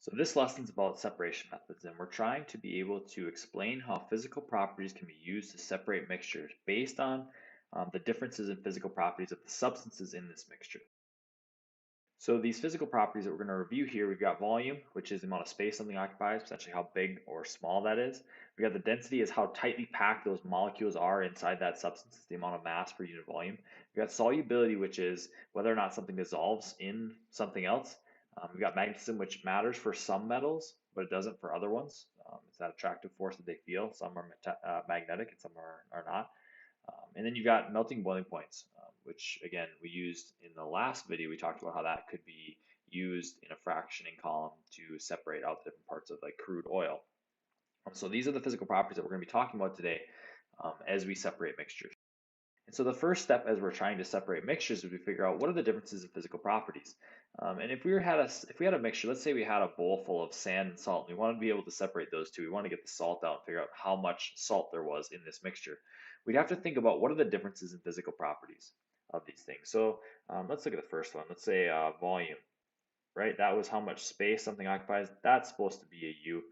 So this lesson's about separation methods, and we're trying to be able to explain how physical properties can be used to separate mixtures based on the differences in physical properties of the substances in this mixture. So these physical properties that we're going to review here, we've got volume, which is the amount of space something occupies, essentially how big or small that is. We got the density is how tightly packed those molecules are inside that substance, it's the amount of mass per unit volume. We got solubility, which is whether or not something dissolves in something else. We've got magnetism, which matters for some metals, but it doesn't for other ones. It's that attractive force that they feel. Some are magnetic and some are not. And then you've got melting boiling points, which again, we used in the last video. We talked about how that could be used in a fractioning column to separate out the different parts of like crude oil. So these are the physical properties that we're going to be talking about today as we separate mixtures. And so the first step as we're trying to separate mixtures is we figure out what are the differences in physical properties. And if we had a mixture, let's say we had a bowl full of sand and salt, and we want to be able to separate those two. We want to get the salt out and figure out how much salt there was in this mixture. We'd have to think about what are the differences in physical properties of these things. So let's look at the first one. Let's say volume, right? That was how much space something occupies. That's supposed to be a U.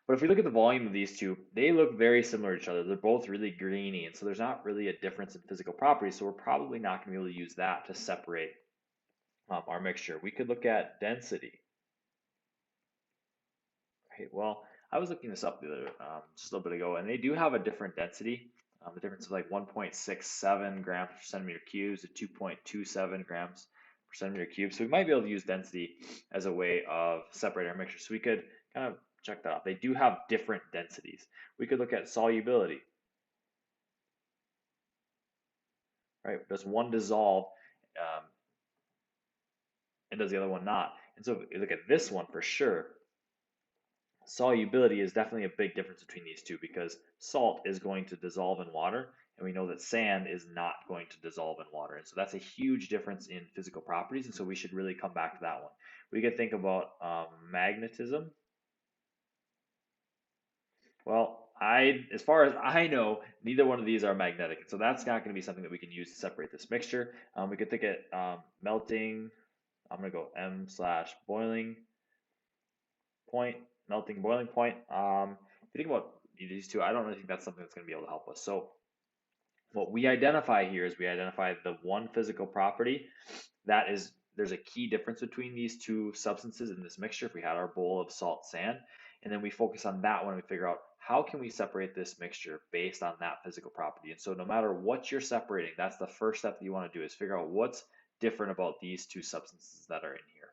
But if we look at the volume of these two, they look very similar to each other. They're both really greeny, and so there's not really a difference in physical properties, so we're probably not going to be able to use that to separate our mixture. We could look at density. Okay, well, I was looking this up just a little bit ago, and they do have a different density. The difference is like 1.67 grams per centimeter cubed to 2.27 grams per centimeter cubed. So we might be able to use density as a way of separating our mixture. So we could kind of check that out. They do have different densities. We could look at solubility. Right? Does one dissolve um, and does the other one not? And so if you look at this one for sure, solubility is definitely a big difference between these two because salt is going to dissolve in water, and we know that sand is not going to dissolve in water. And so that's a huge difference in physical properties, and so we should really come back to that one. We could think about magnetism. Well, as far as I know, neither one of these are magnetic, so that's not going to be something that we can use to separate this mixture. We could think at melting. I'm going to go M slash boiling point, melting boiling point. If you think about these two, I don't really think that's something that's going to be able to help us. So what we identify here is we identify the one physical property that is, there's a key difference between these two substances in this mixture. If we had our bowl of salt sand, and then we focus on that one and we figure out how can we separate this mixture based on that physical property. And so no matter what you're separating, that's the first step that you want to do is figure out what's different about these two substances that are in here.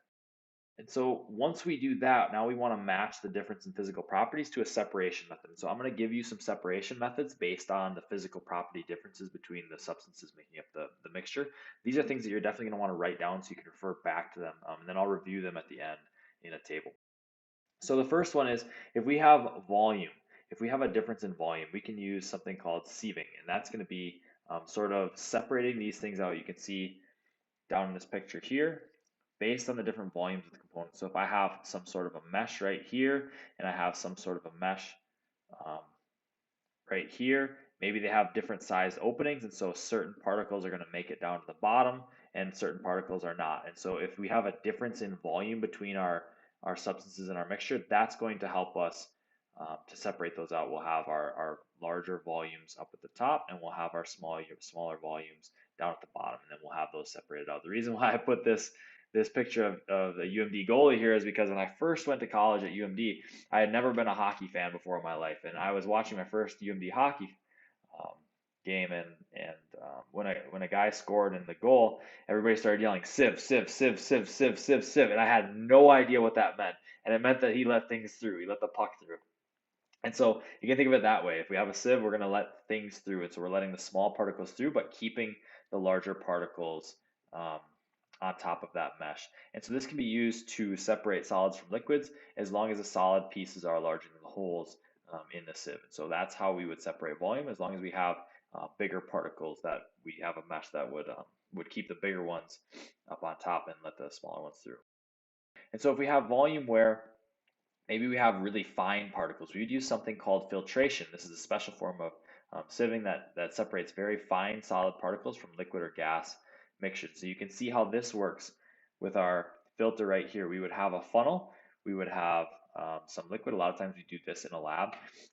And so once we do that, now we want to match the difference in physical properties to a separation method. So I'm going to give you some separation methods based on the physical property differences between the substances making up the mixture. These are things that you're definitely going to want to write down so you can refer back to them. And then I'll review them at the end in a table. So the first one is if we have volume, if we have a difference in volume, we can use something called sieving. And that's going to be sort of separating these things out. You can see down in this picture here based on the different volumes of the components. So if I have some sort of a mesh right here and I have some sort of a mesh um, right here, maybe they have different sized openings, and so certain particles are going to make it down to the bottom and certain particles are not. And so if we have a difference in volume between our substances in our mixture, that's going to help us to separate those out. We'll have our larger volumes up at the top, and we'll have our smaller volumes down at the bottom, and then we'll have those separated out. The reason why I put this picture of the UMD goalie here is because when I first went to college at UMD, I had never been a hockey fan before in my life, and I was watching my first UMD hockey um, game, and when a guy scored in the goal, everybody started yelling "Sieve, Sieve, Sieve, Sieve, Sieve, Sieve, Sieve," and I had no idea what that meant, and it meant that he let things through, he let the puck through. And so you can think of it that way. If we have a sieve, we're going to let things through it. So we're letting the small particles through, but keeping the larger particles on top of that mesh. And so this can be used to separate solids from liquids as long as the solid pieces are larger than the holes in the sieve. And so that's how we would separate volume, as long as we have bigger particles, that we have a mesh that would keep the bigger ones up on top and let the smaller ones through. And so if we have volume where maybe we have really fine particles, we would use something called filtration. This is a special form of sieving that separates very fine solid particles from liquid or gas mixtures. So you can see how this works with our filter right here. We would have a funnel we would have some liquid. A lot of times we do this in a lab.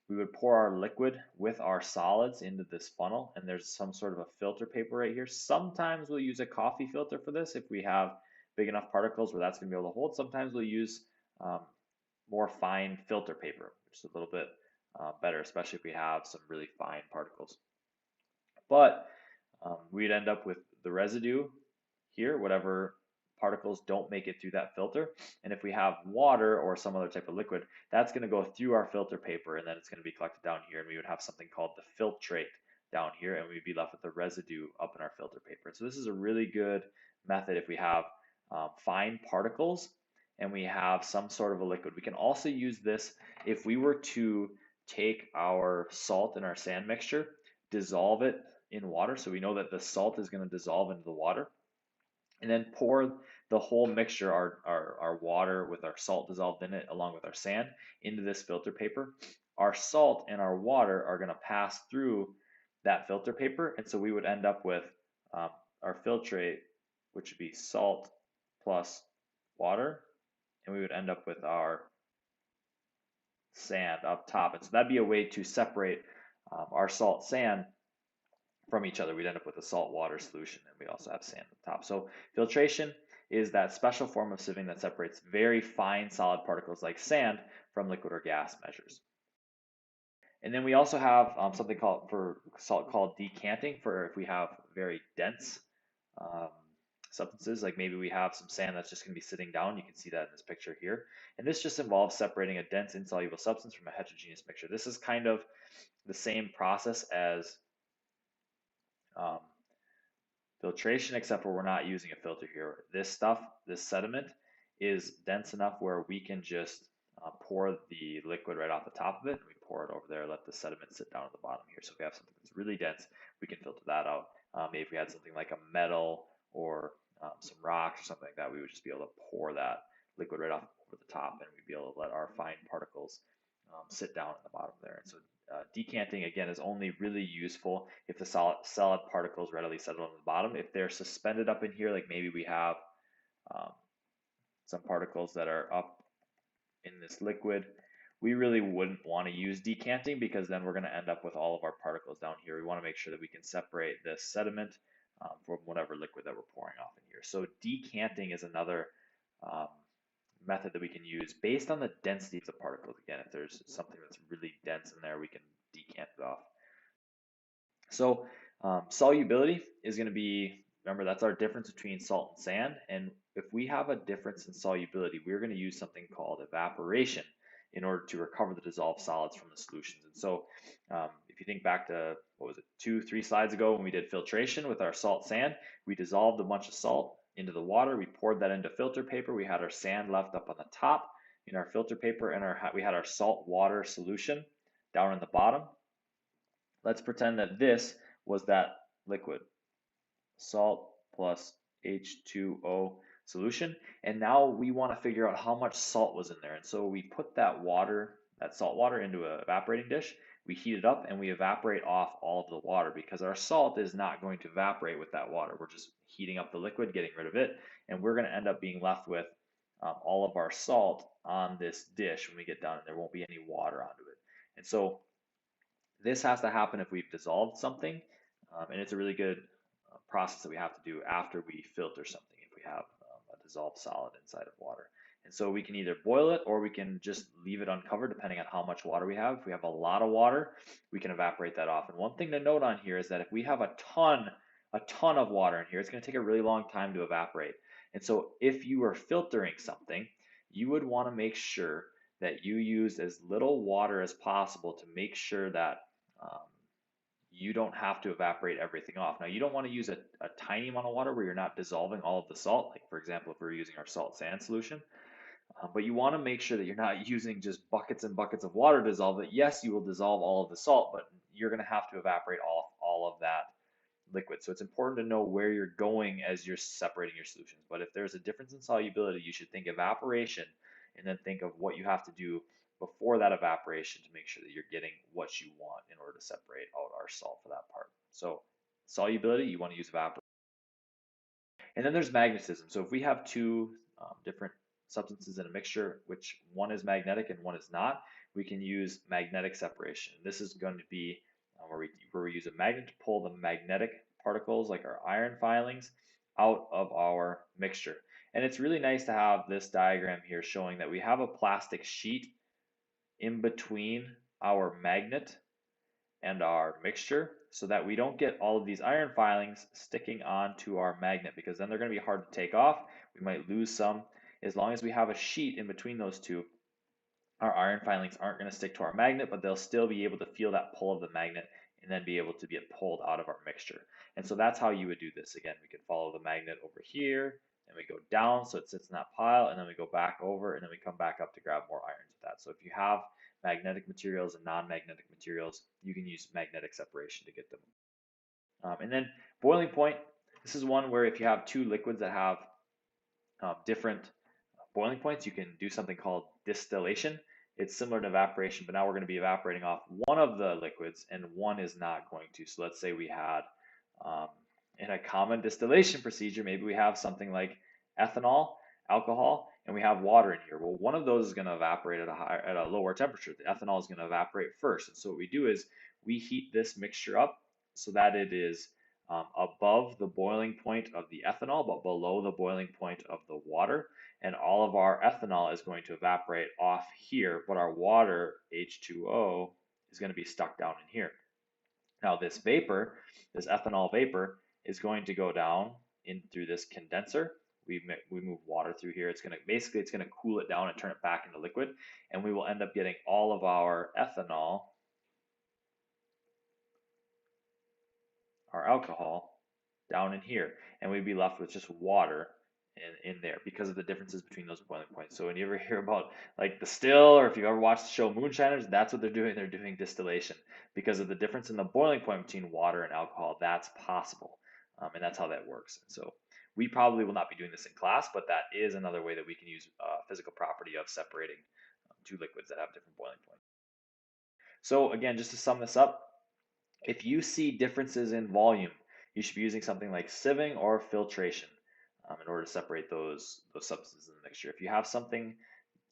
We would pour our liquid with our solids into this funnel, and there's some sort of a filter paper right here. Sometimes we'll use a coffee filter for this if we have big enough particles where that's going to be able to hold. Sometimes we'll use um, more fine filter paper, which is a little bit better, especially if we have some really fine particles. But we'd end up with the residue here, whatever particles don't make it through that filter. And if we have water or some other type of liquid, that's going to go through our filter paper, and then it's going to be collected down here, and we would have something called the filtrate down here, and we'd be left with the residue up in our filter paper. So this is a really good method if we have fine particles and we have some sort of a liquid. We can also use this if we were to take our salt and our sand mixture, dissolve it in water. So we know that the salt is going to dissolve into the water, and then pour the whole mixture, our water with our salt dissolved in it, along with our sand, into this filter paper. Our salt and our water are going to pass through that filter paper, and so we would end up with our filtrate, which would be salt plus water, and we would end up with our sand up top. And so that'd be a way to separate our salt sand from each other. We'd end up with a salt water solution, and we also have sand on top. So filtration is that special form of sieving that separates very fine solid particles like sand from liquid or gas measures. And then we also have something called decanting for if we have very dense um, substances, like maybe we have some sand that's just going to be sitting down. You can see that in this picture here. And this just involves separating a dense insoluble substance from a heterogeneous mixture. This is kind of the same process as um, filtration, except for we're not using a filter here. This stuff, this sediment, is dense enough where we can just pour the liquid right off the top of it, and we pour it over there, let the sediment sit down at the bottom here. So if we have something that's really dense, we can filter that out. Maybe if we had something like a metal or some rocks or something like that, we would just be able to pour that liquid right off over the top, and we'd be able to let our fine particles sit down at the bottom there. And so decanting, again, is only really useful if the solid particles readily settle on the bottom. If they're suspended up in here, like maybe we have some particles that are up in this liquid, we really wouldn't want to use decanting, because then we're going to end up with all of our particles down here. We want to make sure that we can separate this sediment from whatever liquid that we're pouring off in here. So decanting is another method that we can use based on the density of the particles. Again, if there's something that's really dense in there, we can decant it off. So solubility is going to be, remember, that's our difference between salt and sand. And if we have a difference in solubility, we're going to use something called evaporation in order to recover the dissolved solids from the solutions. And so if you think back to, what was it, 2-3 slides ago when we did filtration with our salt sand, we dissolved a bunch of salt into the water. We poured that into filter paper. We had our sand left up on the top in our filter paper, and we had our salt water solution down in the bottom. Let's pretend that this was that liquid, salt plus H2O solution. And now we want to figure out how much salt was in there. And so we put that water, that salt water, into an evaporating dish. We heat it up and we evaporate off all of the water, because our salt is not going to evaporate with that water. We're just heating up the liquid, getting rid of it. And we're going to end up being left with all of our salt on this dish when we get done, and there won't be any water onto it. And so this has to happen if we've dissolved something, and it's a really good process that we have to do after we filter something if we have a dissolved solid inside of water. And so we can either boil it or we can just leave it uncovered depending on how much water we have. If we have a lot of water, we can evaporate that off. And one thing to note on here is that if we have a ton of water in here, it's going to take a really long time to evaporate. And so if you are filtering something, you would want to make sure that you use as little water as possible to make sure that you don't have to evaporate everything off. Now, you don't want to use a tiny amount of water where you're not dissolving all of the salt, like for example, if we're using our salt sand solution. But you want to make sure that you're not using just buckets and buckets of water to dissolve it. Yes, you will dissolve all of the salt, but you're going to have to evaporate all of that liquid. So it's important to know where you're going as you're separating your solutions. But if there's a difference in solubility, you should think evaporation and then think of what you have to do before that evaporation to make sure that you're getting what you want in order to separate out our salt for that part. So solubility, you want to use evaporation. And then there's magnetism. So if we have two different substances in a mixture, which one is magnetic and one is not, we can use magnetic separation. This is going to be where we use a magnet to pull the magnetic particles, like our iron filings, out of our mixture. And it's really nice to have this diagram here showing that we have a plastic sheet in between our magnet and our mixture so that we don't get all of these iron filings sticking onto our magnet, because then they're going to be hard to take off. We might lose some. As long as we have a sheet in between those two, our iron filings aren't going to stick to our magnet, but they'll still be able to feel that pull of the magnet and then be able to get pulled out of our mixture. And so that's how you would do this. Again, we can follow the magnet over here, and we go down so it sits in that pile, and then we go back over, and then we come back up to grab more irons with that. So if you have magnetic materials and non-magnetic materials, you can use magnetic separation to get them. And then boiling point, this is one where if you have two liquids that have different boiling points, you can do something called distillation. It's similar to evaporation, but now we're going to be evaporating off one of the liquids and one is not going to. So let's say we had, in a common distillation procedure, maybe we have something like ethanol, alcohol, and we have water in here. Well, one of those is going to evaporate at a lower temperature. The ethanol is going to evaporate first. And so what we do is we heat this mixture up so that it is above the boiling point of the ethanol, but below the boiling point of the water. And all of our ethanol is going to evaporate off here, but our water, H2O, is going to be stuck down in here. Now this vapor, this ethanol vapor, is going to go down in through this condenser. We move water through here. It's going to cool it down and turn it back into liquid, and we will end up getting all of our ethanol, our alcohol, down in here, and we'd be left with just water in there because of the differences between those boiling points. So when you ever hear about like the still, or if you ever watched the show Moonshiners, that's what they're doing. They're doing distillation because of the difference in the boiling point between water and alcohol. That's possible, and that's how that works. And so we probably will not be doing this in class, but that is another way that we can use physical property of separating two liquids that have different boiling points. So again, just to sum this up, if you see differences in volume, you should be using something like sieving or filtration in order to separate those substances in the mixture. If you have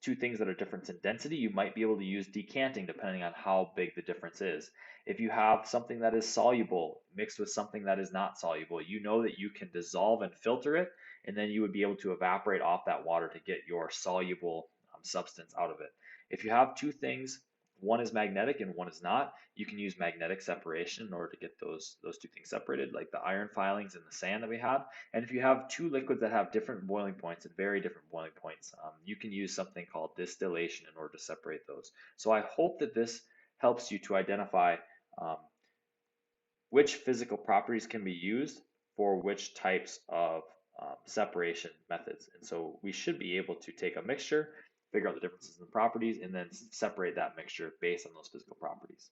two things that are different in density, you might be able to use decanting depending on how big the difference is. If you have something that is soluble mixed with something that is not soluble, you know that you can dissolve and filter it, and then you would be able to evaporate off that water to get your soluble substance out of it. If you have two things, one is magnetic and one is not, you can use magnetic separation in order to get those two things separated, like the iron filings and the sand that we had. And if you have two liquids that have different boiling points and very different boiling points, you can use something called distillation in order to separate those. So I hope that this helps you to identify which physical properties can be used for which types of separation methods. And so we should be able to take a mixture, figure out the differences in the properties, and then separate that mixture based on those physical properties.